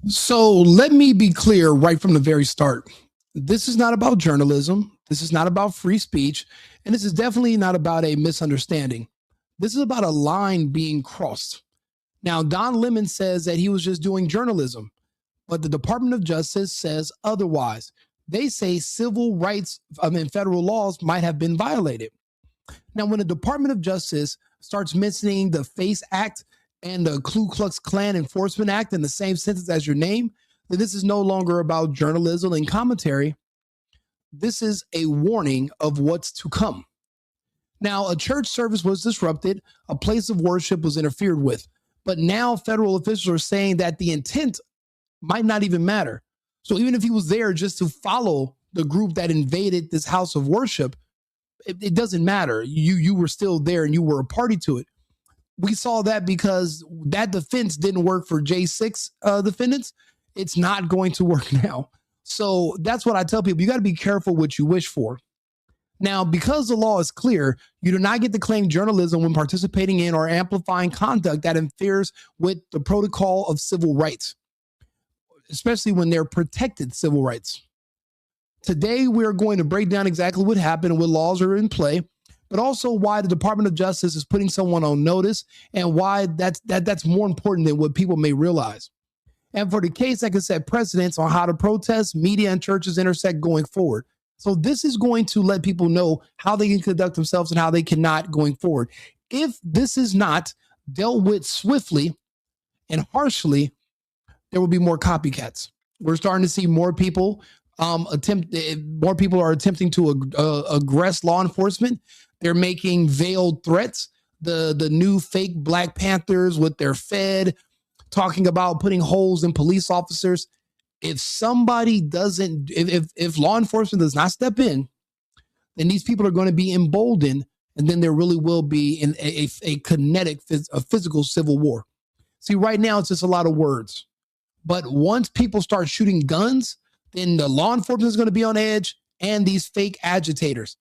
So let me be clear right from the very start. This is not about journalism. This is not about free speech. And this is definitely not about a misunderstanding. This is about a line being crossed. Now, Don Lemon says that he was just doing journalism, but the Department of Justice says otherwise. They say civil rights, federal laws might have been violated. Now, when the Department of Justice starts mentioning the FACE Act and the Klux Klan Enforcement Act in the same sentence as your name, then this is no longer about journalism and commentary. This is a warning of what's to come. Now, a church service was disrupted, a place of worship was interfered with, but now federal officials are saying that the intent might not even matter. So even if he was there just to follow the group that invaded this house of worship, it doesn't matter. You were still there and you were a party to it. We saw that because that defense didn't work for J6 defendants. It's not going to work now. So that's what I tell people. You got to be careful what you wish for. Now, because the law is clear, you do not get to claim journalism when participating in or amplifying conduct that interferes with the protocol of civil rights, especially when they're protected civil rights. Today, we're going to break down exactly what happened and what laws are in play, but also why the Department of Justice is putting someone on notice and why that's more important than what people may realize. And for the case that can set precedents on how to protest, media, and churches intersect going forward. So this is going to let people know how they can conduct themselves and how they cannot going forward. If this is not dealt with swiftly and harshly, there will be more copycats. We're starting to see more people more people are attempting to aggress law enforcement. They're making veiled threats. The new fake Black Panthers with their Fed talking about putting holes in police officers. If somebody doesn't, if law enforcement does not step in, then these people are going to be emboldened, and then there really will be a kinetic, a physical civil war. See, right now it's just a lot of words. But once people start shooting guns, then the law enforcement is going to be on edge, and these fake agitators.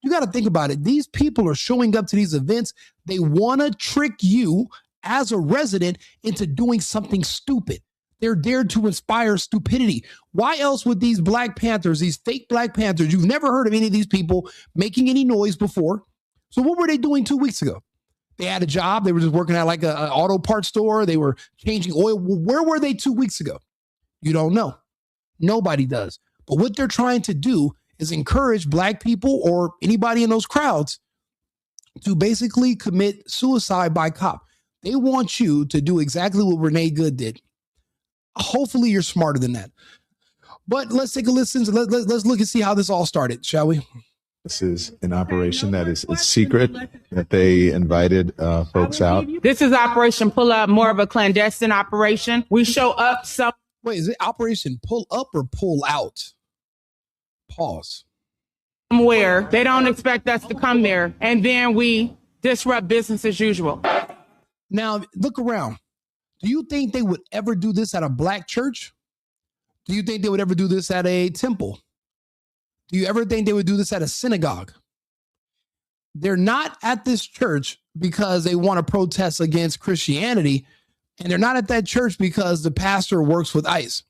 You got to think about it. These people are showing up to these events. They want to trick you as a resident into doing something stupid. They're there to inspire stupidity. Why else would these Black Panthers, these fake Black Panthers, you've never heard of any of these people making any noise before. So what were they doing 2 weeks ago? They had a job. They were just working at like an auto parts store. They were changing oil. Where were they 2 weeks ago? You don't know. Nobody does. But what they're trying to do is encourage Black people or anybody in those crowds to basically commit suicide by cop. They want you to do exactly what Renee Good did. Hopefully you're smarter than that. But let's take a listen. Let's look and see how this all started, shall we? This is an operation that is secret, that they invited folks out. This is Operation Pull Up, more of a clandestine operation. We show up some. Wait, is it Operation Pull Up or Pull Out? Pause. Somewhere. They don't expect us to come there. And then we disrupt business as usual. Now, look around. Do you think they would ever do this at a Black church? Do you think they would ever do this at a temple? Do you ever think they would do this at a synagogue? They're not at this church because they want to protest against Christianity, and they're not at that church because the pastor works with ICE.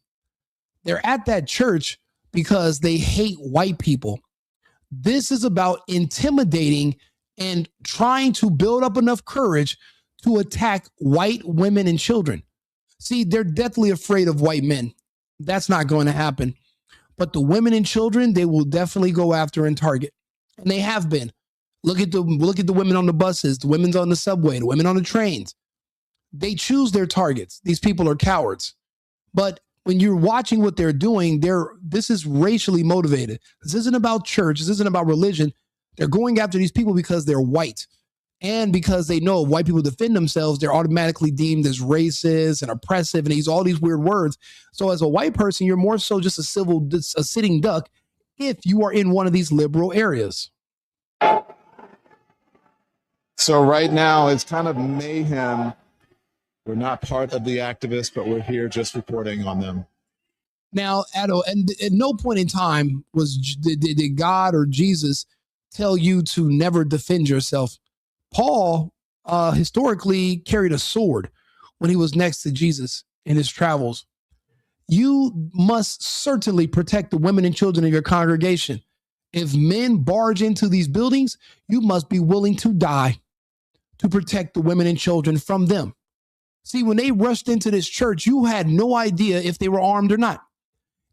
They're at that church because they hate white people. This is about intimidating and trying to build up enough courage to attack white women and children. See, they're deathly afraid of white men. That's not going to happen. But the women and children, they will definitely go after and target. And they have been. Look at the women on the buses, the women on the subway, the women on the trains. They choose their targets. These people are cowards. But when you're watching what they're doing, this is racially motivated. This isn't about church. This isn't about religion. They're going after these people because they're white. And because they know if white people defend themselves, they're automatically deemed as racist and oppressive and use all these weird words. So as a white person, you're more so just a sitting duck if you are in one of these liberal areas. So right now it's kind of mayhem. We're not part of the activists, but we're here just reporting on them. Now, at no point in time did God or Jesus tell you to never defend yourself. Paul historically carried a sword when he was next to Jesus in his travels. You must certainly protect the women and children of your congregation. If men barge into these buildings, you must be willing to die to protect the women and children from them. See, when they rushed into this church, you had no idea if they were armed or not.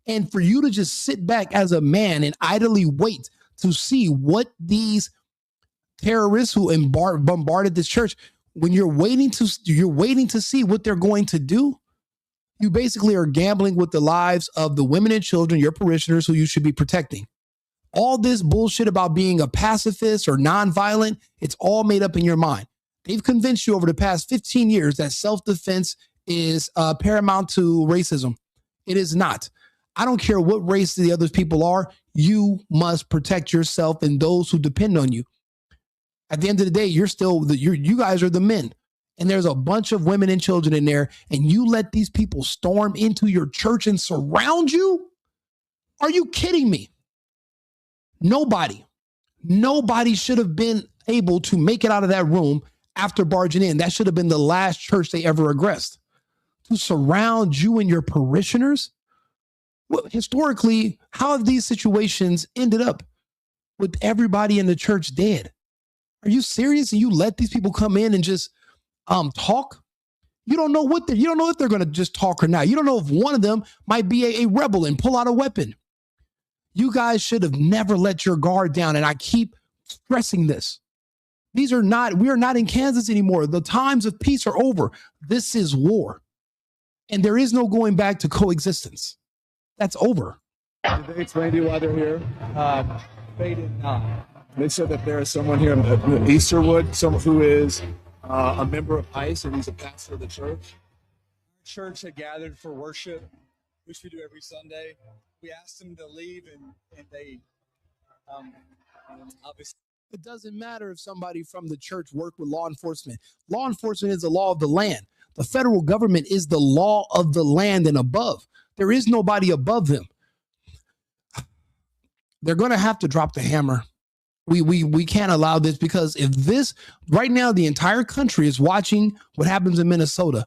And for you to just sit back as a man and idly wait to see what these terrorists who bombarded this church, when you're waiting to see what they're going to do, you basically are gambling with the lives of the women and children, your parishioners, who you should be protecting. All this bullshit about being a pacifist or nonviolent, it's all made up in your mind. They've convinced you over the past 15 years that self-defense is paramount to racism. It is not. I don't care what race the other people are. You must protect yourself and those who depend on you. At the end of the day, you guys are the men. And there's a bunch of women and children in there, and you let these people storm into your church and surround you? Are you kidding me? Nobody should have been able to make it out of that room after barging in. That should have been the last church they ever aggressed. To surround you and your parishioners? Well, historically, how have these situations ended up with everybody in the church dead? Are you serious? And you let these people come in and just talk? You don't know if they're going to just talk or not. You don't know if one of them might be a rebel and pull out a weapon. You guys should have never let your guard down. And I keep stressing this. We are not in Kansas anymore. The times of peace are over. This is war. And there is no going back to coexistence. That's over. Did they explain to you why they're here? They did not. They said that there is someone here in Easterwood, someone who is a member of ICE, and he's a pastor of the church. Our church had gathered for worship, which we do every Sunday. We asked them to leave, and they obviously. It doesn't matter if somebody from the church worked with law enforcement. Law enforcement is the law of the land. The federal government is the law of the land and above. There is nobody above them. They're going to have to drop the hammer. We can't allow this, because if this right now, the entire country is watching what happens in Minnesota.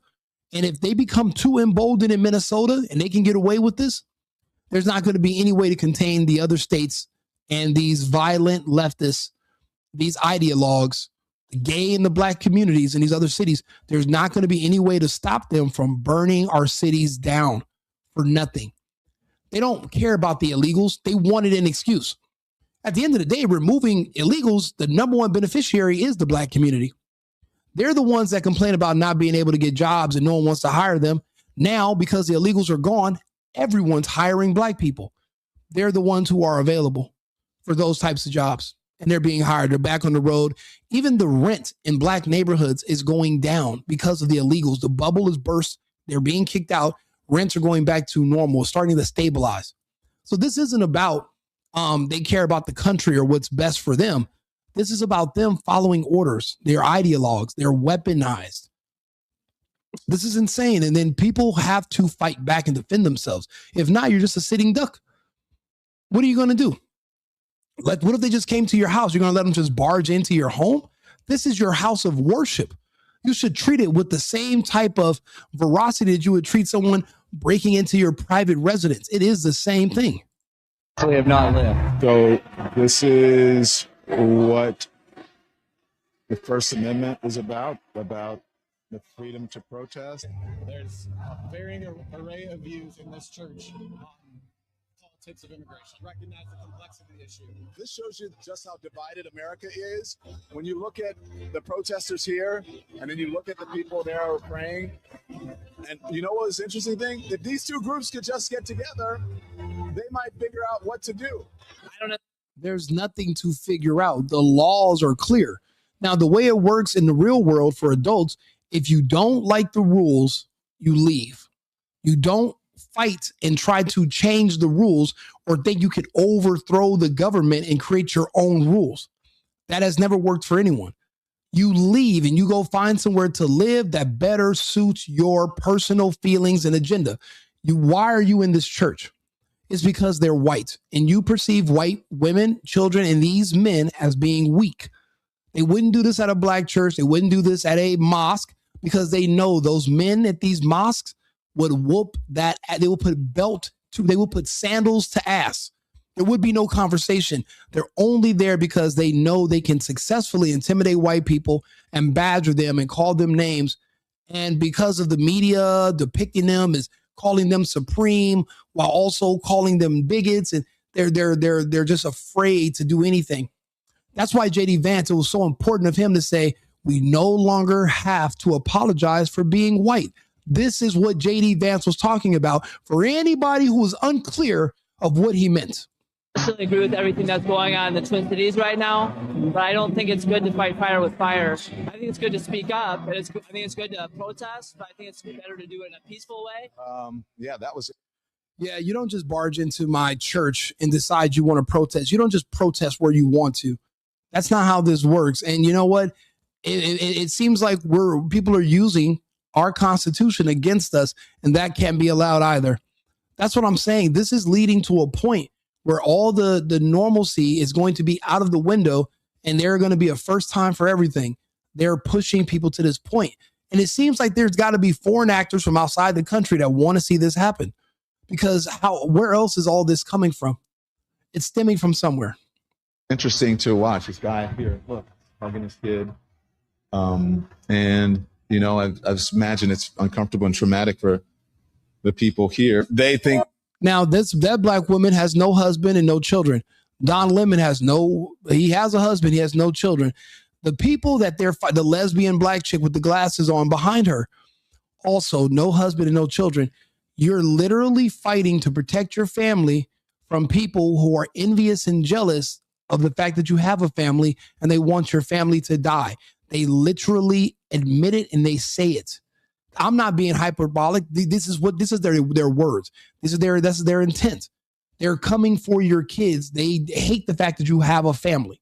And if they become too emboldened in Minnesota and they can get away with this, there's not going to be any way to contain the other states and these violent leftists, these ideologues, the gay and the black communities in these other cities. There's not going to be any way to stop them from burning our cities down for nothing. They don't care about the illegals. They wanted an excuse. At the end of the day, removing illegals, the number one beneficiary is the black community. They're the ones that complain about not being able to get jobs and no one wants to hire them. Now, because the illegals are gone, everyone's hiring black people. They're the ones who are available for those types of jobs, and they're being hired. They're back on the road. Even the rent in black neighborhoods is going down because of the illegals. The bubble is burst. They're being kicked out. Rents are going back to normal, starting to stabilize. So this isn't about they care about the country or what's best for them. This is about them following orders. They're ideologues. They're weaponized. This is insane. And then people have to fight back and defend themselves. If not, you're just a sitting duck. What are you going to do? What if they just came to your house? You're going to let them just barge into your home? This is your house of worship. You should treat it with the same type of veracity that you would treat someone breaking into your private residence. It is the same thing. We have not lived. So this is what the First Amendment is about the freedom to protest. There's a varying array of views in this church on politics of immigration. Recognize the complexity of the issue. This shows you just how divided America is. When you look at the protesters here, and then you look at the people there who are praying, and you know what was the interesting thing? If these two groups could just get together, they might figure out what to do. I don't know. There's nothing to figure out. The laws are clear. Now, the way it works in the real world for adults, if you don't like the rules, you leave. You don't fight and try to change the rules or think you could overthrow the government and create your own rules. That has never worked for anyone. You leave and you go find somewhere to live that better suits your personal feelings and agenda. Why are you in this church? It's because they're white, and you perceive white women, children, and these men as being weak. They wouldn't do this at a black church. They wouldn't do this at a mosque because they know those men at these mosques, would whoop that. They will put they will put sandals to ass. There would be no conversation. They're only there because they know they can successfully intimidate white people and badger them and call them names. And because of the media depicting them as calling them supreme while also calling them bigots, and they're just afraid to do anything. That's why JD Vance, it was so important of him to say, we no longer have to apologize for being white. This is what JD Vance was talking about for anybody who was unclear of what he meant. I still agree with everything that's going on in the Twin Cities right now, but I don't think it's good to fight fire with fire. I think it's good to speak up, and I think it's good to protest, but I think it's better to do it in a peaceful way. Yeah, that was. Yeah, you don't just barge into my church and decide you want to protest. You don't just protest where you want to. That's not how this works. And you know what? It seems like people are using our Constitution against us, and that can't be allowed either. That's what I'm saying. This is leading to a point where all the normalcy is going to be out of the window, and they're going to be a first time for everything. They're pushing people to this point. And it seems like there's got to be foreign actors from outside the country that want to see this happen, because where else is all this coming from? It's stemming from somewhere. Interesting to watch this guy here. Look, hugging his kid. And, you know, I imagine it's uncomfortable and traumatic for the people here. They think. Now, that black woman has no husband and no children. Don Lemon he has a husband. He has no children. The people that the lesbian black chick with the glasses on behind her, also no husband and no children. You're literally fighting to protect your family from people who are envious and jealous of the fact that you have a family, and they want your family to die. They literally admit it and they say it. I'm not being hyperbolic. This is their words. This is their intent. They're coming for your kids. They hate the fact that you have a family.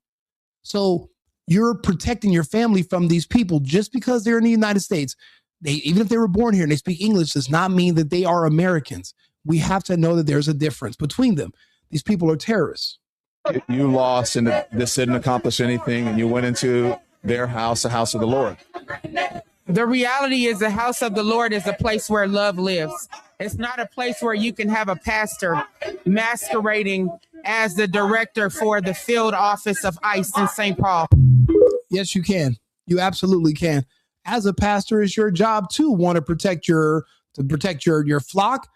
So you're protecting your family from these people just because they're in the United States. Even if they were born here and they speak English, does not mean that they are Americans. We have to know that there's a difference between them. These people are terrorists. You lost and this didn't accomplish anything, and you went into their house, the house of the Lord. The reality is the house of the Lord is a place where love lives. It's not a place where you can have a pastor masquerading as the director for the field office of ICE in St. Paul. Yes, you can. You absolutely can. As a pastor, it's your job to want to protect your flock,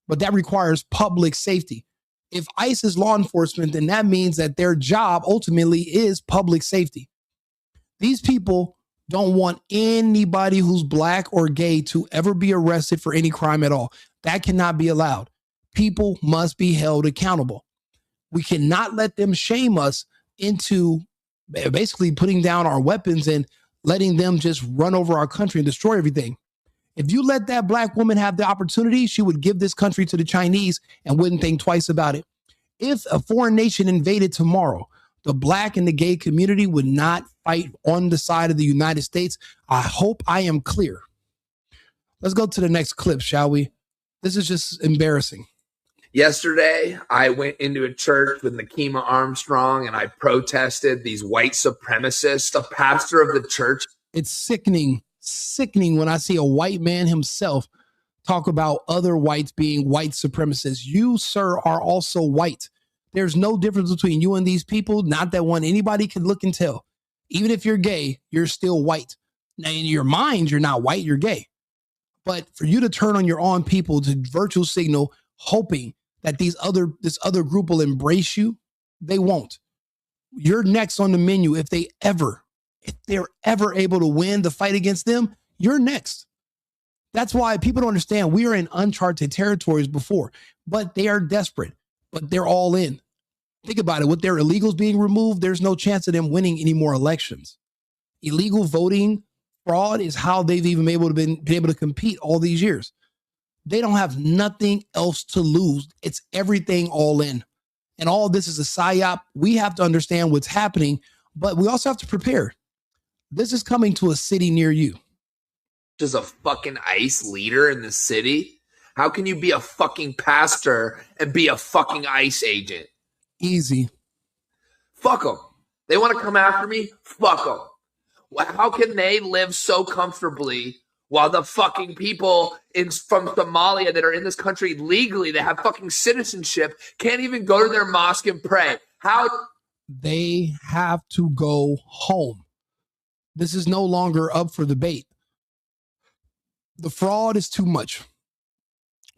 but that requires public safety. If ICE is law enforcement, then that means that their job ultimately is public safety. These people don't want anybody who's black or gay to ever be arrested for any crime at all. That cannot be allowed. People must be held accountable. We cannot let them shame us into basically putting down our weapons and letting them just run over our country and destroy everything. If you let that black woman have the opportunity, she would give this country to the Chinese and wouldn't think twice about it. If a foreign nation invaded tomorrow, the black and the gay community would not fight on the side of the United States. I hope I am clear. Let's go to the next clip, shall we? This is just embarrassing. Yesterday, I went into a church with Nakima Armstrong and I protested these white supremacists. The pastor of the church. It's sickening when I see a white man himself talk about other whites being white supremacists. You, sir, are also white. There's no difference between you and these people. Not that one anybody can look and tell. Even if you're gay, you're still white. Now, in your mind, you're not white, you're gay. But for you to turn on your own people to virtual signal, hoping that this other group will embrace you, they won't. You're next on the menu. If they're ever able to win the fight against them, you're next. That's why people don't understand. We are in uncharted territories before, but they are desperate, but they're all in. Think about it. With their illegals being removed, there's no chance of them winning any more elections. Illegal voting fraud is how they've even been able to compete all these years. They don't have nothing else to lose. It's everything all in. And all this is a psyop. We have to understand what's happening, but we also have to prepare. This is coming to a city near you. Just a fucking ICE leader in the city? How can you be a fucking pastor and be a fucking ICE agent? Easy. Fuck them. They want to come after me? Fuck them. How can they live so comfortably while the fucking people from Somalia that are in this country legally, that have fucking citizenship, can't even go to their mosque and pray. How? They have to go home. This is no longer up for debate. The fraud is too much.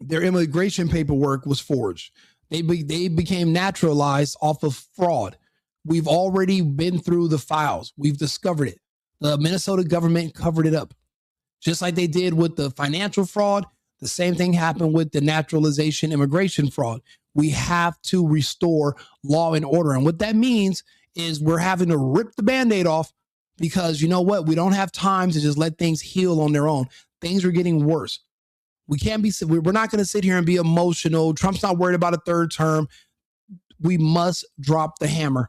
Their immigration paperwork was forged. They became naturalized off of fraud. We've already been through the files. We've discovered it. The Minnesota government covered it up. Just like they did with the financial fraud, the same thing happened with the naturalization immigration fraud. We have to restore law and order. And what that means is we're having to rip the Band-Aid off, because you know what? We don't have time to just let things heal on their own. Things are getting worse. We're not going to sit here and be emotional. Trump's not worried about a third term. We must drop the hammer.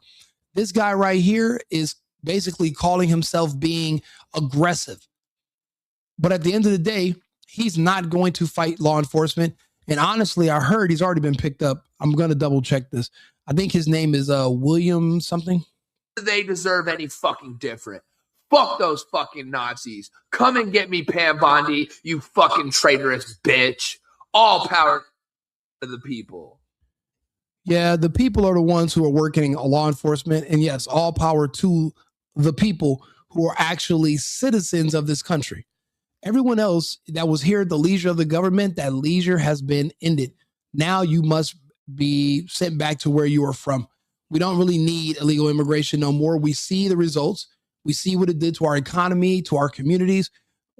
This guy right here is basically calling himself being aggressive. But at the end of the day, he's not going to fight law enforcement. And honestly, I heard he's already been picked up. I'm going to double check this. I think his name is William something. They deserve any fucking different. Fuck those fucking Nazis. Come and get me, Pam Bondi, you fucking traitorous bitch. All power to the people. Yeah, the people are the ones who are working law enforcement. And yes, all power to the people who are actually citizens of this country. Everyone else that was here at the leisure of the government, that leisure has been ended. Now you must be sent back to where you are from. We don't really need illegal immigration no more. We see the results. We see what it did to our economy, to our communities.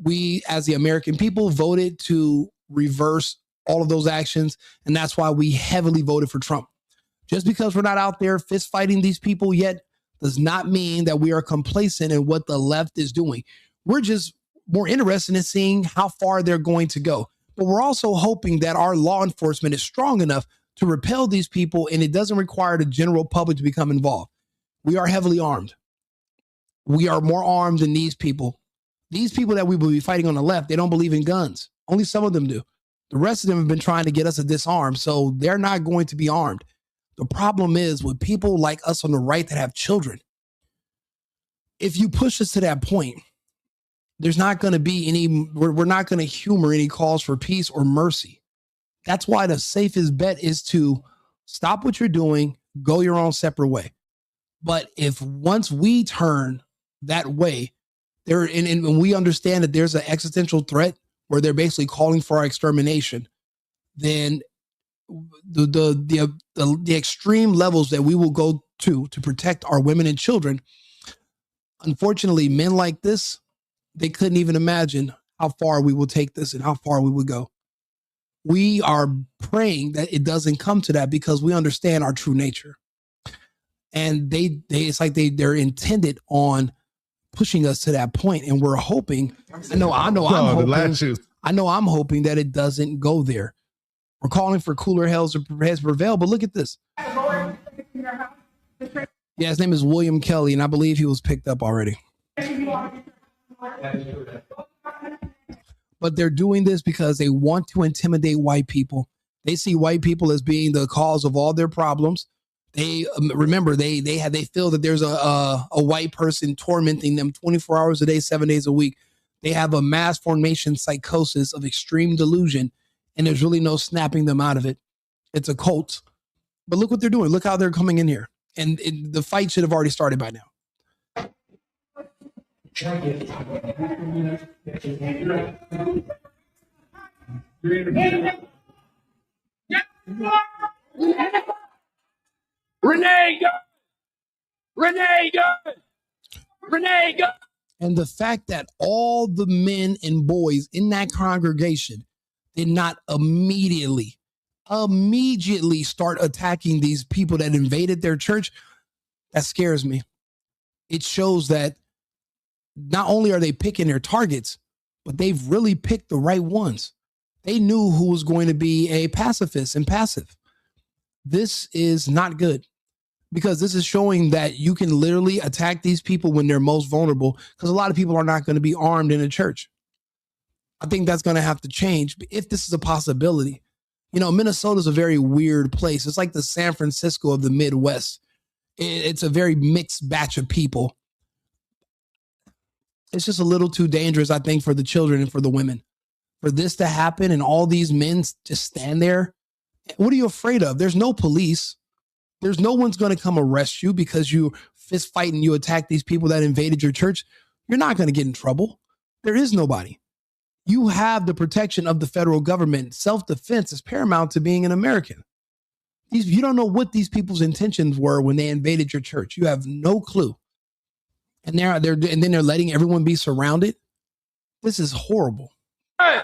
We, as the American people, voted to reverse all of those actions. And that's why we heavily voted for Trump. Just because we're not out there fist fighting these people yet does not mean that we are complacent in what the left is doing. We're just more interested in seeing how far they're going to go. But we're also hoping that our law enforcement is strong enough to repel these people, and it doesn't require the general public to become involved. We are heavily armed. We are more armed than these people. These people that we will be fighting on the left, they don't believe in guns. Only some of them do. The rest of them have been trying to get us to disarm, so they're not going to be armed. The problem is with people like us on the right that have children. If you push us to that point, there's not going to be any, we're not going to humor any calls for peace or mercy. That's why the safest bet is to stop what you're doing, go your own separate way. But if once we turn that way, and we understand that there's an existential threat where they're basically calling for our extermination, then the extreme levels that we will go to protect our women and children, unfortunately, men like this, they couldn't even imagine how far we will take this and how far we would go. We are praying that it doesn't come to that because we understand our true nature. And it's like they're intended on pushing us to that point. And we're hoping, I'm hoping that it doesn't go there. We're calling for cooler heads to prevail, but look at this. Yeah, his name is William Kelly, and I believe he was picked up already. But they're doing this because they want to intimidate white people. They see white people as being the cause of all their problems. They remember they feel that there's a white person tormenting them 24 hours a day, 7 days a week. They have a mass formation psychosis of extreme delusion, and there's really no snapping them out of it. It's a cult. But look what they're doing. Look how they're coming in here. And the fight should have already started by now. Renee, go! Renee, go! Renee, go! And the fact that all the men and boys in that congregation did not immediately start attacking these people that invaded their church, that scares me. It shows that not only are they picking their targets, but they've really picked the right ones. They knew who was going to be a pacifist and passive. This is not good, because this is showing that you can literally attack these people when they're most vulnerable, because a lot of people are not going to be armed in a church. I think that's going to have to change if this is a possibility. You know, Minnesota is a very weird place. It's like the San Francisco of the Midwest. It's a very mixed batch of people. It's just a little too dangerous, I think, for the children and for the women. For this to happen and all these men just stand there. What are you afraid of? There's no police. There's no one's going to come arrest you because you fist fight and you attack these people that invaded your church. You're not going to get in trouble. There is nobody. You have the protection of the federal government. Self-defense is paramount to being an American. You don't know what these people's intentions were when they invaded your church. You have no clue. And then they're letting everyone be surrounded. This is horrible. Hey.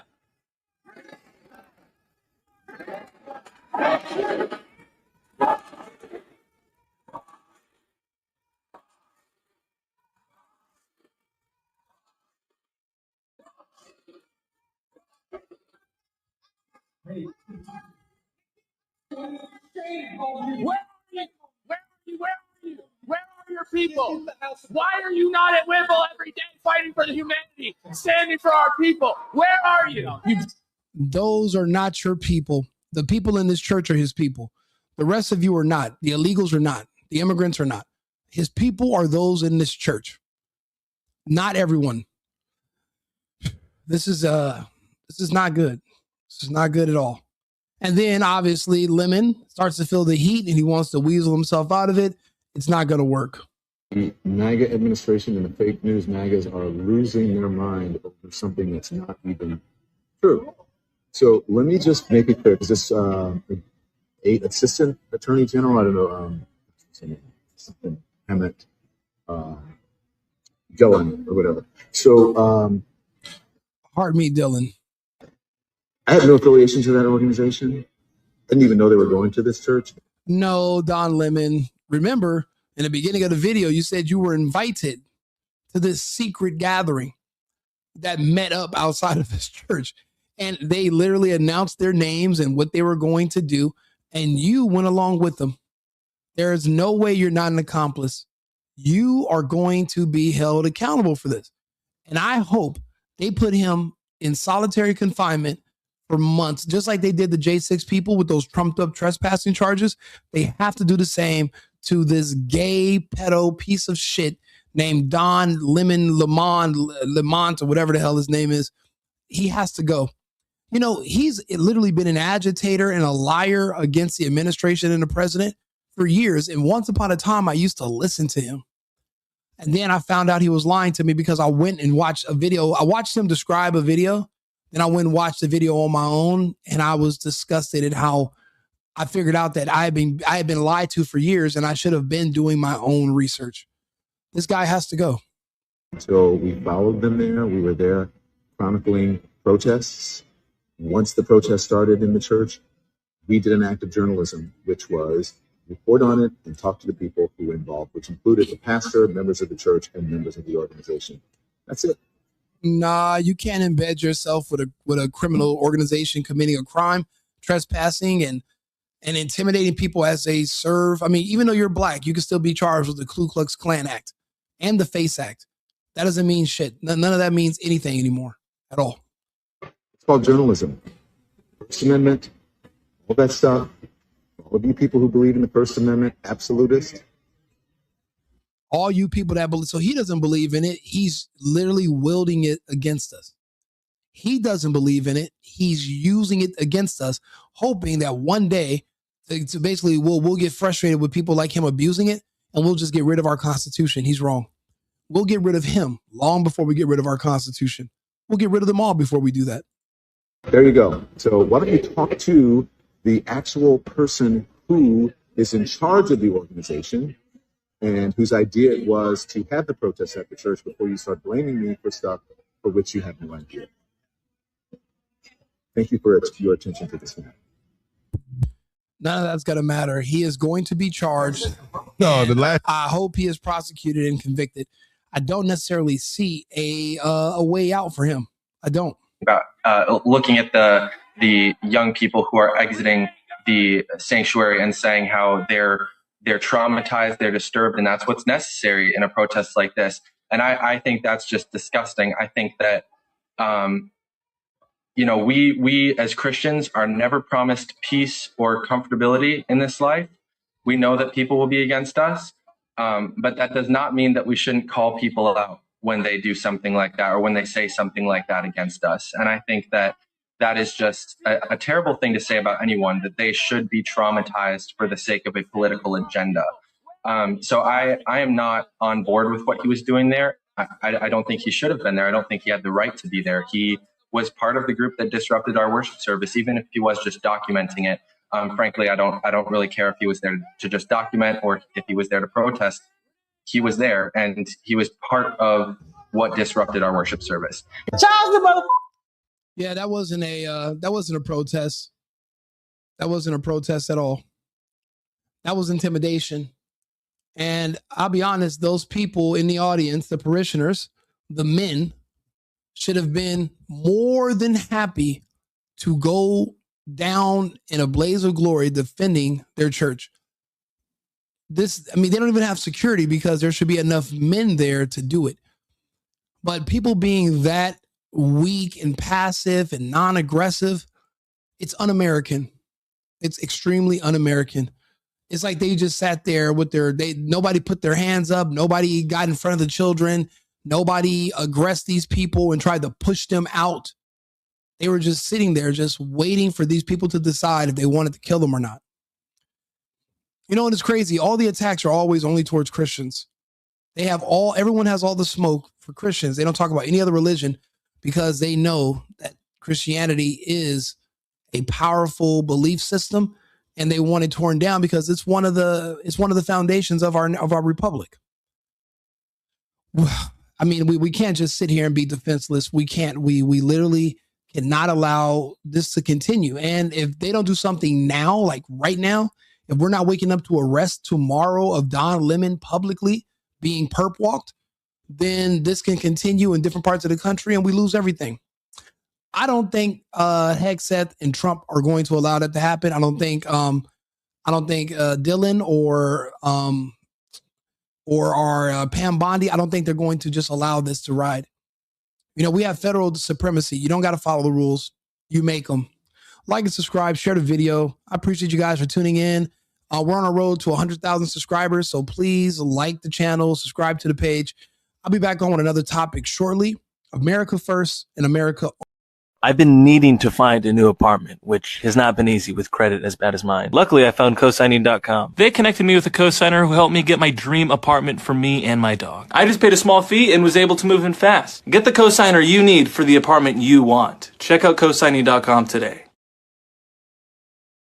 Where are your people? Why are you not at Wimble every day fighting for the humanity, standing for our people? Where are you? Those are not your people. The people in this church are his people. The rest of you are not. The illegals are not. The immigrants are not. His people are those in this church. Not everyone. This is not good. This is not good at all. And then obviously Lemon starts to feel the heat and he wants to weasel himself out of it. It's not going to work. The MAGA administration and the fake news MAGAs are losing their mind over something that's not even true. So let me just make it clear, because this assistant attorney general, I don't know, something Emmett Dillon or whatever. So Heart me, Dylan. I had no affiliation to that organization. Didn't even know they were going to this church. No, Don Lemon. Remember, in the beginning of the video, you said you were invited to this secret gathering that met up outside of this church. And they literally announced their names and what they were going to do. And you went along with them. There is no way you're not an accomplice. You are going to be held accountable for this. And I hope they put him in solitary confinement for months, just like they did the J6 people with those trumped up trespassing charges. They have to do the same to this gay pedo piece of shit named Don Lemont, or whatever the hell his name is. He has to go. You know, he's literally been an agitator and a liar against the administration and the president for years. And once upon a time, I used to listen to him. And then I found out he was lying to me because I went and watched a video. I watched him describe a video. Then I went and watched the video on my own. And I was disgusted at how I figured out that I had been lied to for years and I should have been doing my own research. This guy has to go. So we followed them there. We were there chronicling protests. Once the protest started in the church, we did an act of journalism, which was report on it and talk to the people who were involved, which included the pastor, members of the church, and members of the organization. That's it. Nah, you can't embed yourself with a criminal organization committing a crime, trespassing, and intimidating people as they serve. I mean, even though you're black, you can still be charged with the Ku Klux Klan Act and the FACE Act. That doesn't mean shit. None of that means anything anymore at all. It's called journalism. First Amendment, all that stuff. All of you people who believe in the First Amendment, absolutist. All you people that believe, so he doesn't believe in it. He's literally wielding it against us. He doesn't believe in it. He's using it against us, hoping that one day to basically we'll get frustrated with people like him abusing it and we'll just get rid of our Constitution. He's wrong. We'll get rid of him long before we get rid of our Constitution. We'll get rid of them all before we do that. There you go. So why don't you talk to the actual person who is in charge of the organization and whose idea it was to have the protests at the church before you start blaming me for stuff for which you have no idea. Thank you for your attention to this matter. None of that's going to matter. He is going to be charged. No, I hope he is prosecuted and convicted. I don't necessarily see a way out for him. I don't. About looking at the young people who are exiting the sanctuary and saying how they're traumatized, they're disturbed, and that's what's necessary in a protest like this. And I think that's just disgusting. I think that we as Christians are never promised peace or comfortability in this life. We know that people will be against us, but that does not mean that we shouldn't call people out. when they do something like that or when they say something like that against us. And I think that that is just a terrible thing to say about anyone, that they should be traumatized for the sake of a political agenda. So I am not on board with what he was doing there. I don't think he should have been there. I don't think he had the right to be there. He was part of the group that disrupted our worship service, even if he was just documenting it. Frankly, I don't really care if he was there to just document or if he was there to protest. He was there, and he was part of what disrupted our worship service. Yeah, that wasn't a protest. That wasn't a protest at all. That was intimidation. And I'll be honest, those people in the audience, the parishioners, the men, should have been more than happy to go down in a blaze of glory defending their church. They don't even have security because there should be enough men there to do it. But people being that weak and passive and non-aggressive, it's un-American. It's extremely un-American. It's like they just sat there with nobody put their hands up. Nobody got in front of the children. Nobody aggressed these people and tried to push them out. They were just sitting there, just waiting for these people to decide if they wanted to kill them or not. You know, and it's crazy. All the attacks are always only towards Christians. Everyone has all the smoke for Christians. They don't talk about any other religion because they know that Christianity is a powerful belief system, and they want it torn down because it's one of the foundations of our republic. I mean, we can't just sit here and be defenseless. We can't. We literally cannot allow this to continue. And if they don't do something now, like right now, if we're not waking up to arrest tomorrow of Don Lemon publicly being perp walked, then this can continue in different parts of the country and we lose everything. I don't think Hegseth and Trump are going to allow that to happen. I don't think Dylan or our Pam Bondi, I don't think they're going to just allow this to ride. You know, we have federal supremacy. You don't got to follow the rules. You make them. Like and subscribe, share the video. I appreciate you guys for tuning in. We're on our road to 100,000 subscribers, so please like the channel, subscribe to the page. I'll be back on with another topic shortly. America first and America. I've been needing to find a new apartment, which has not been easy with credit as bad as mine. Luckily, I found cosigning.com. They connected me with a cosigner who helped me get my dream apartment for me and my dog. I just paid a small fee and was able to move in fast. Get the cosigner you need for the apartment you want. Check out cosigning.com today.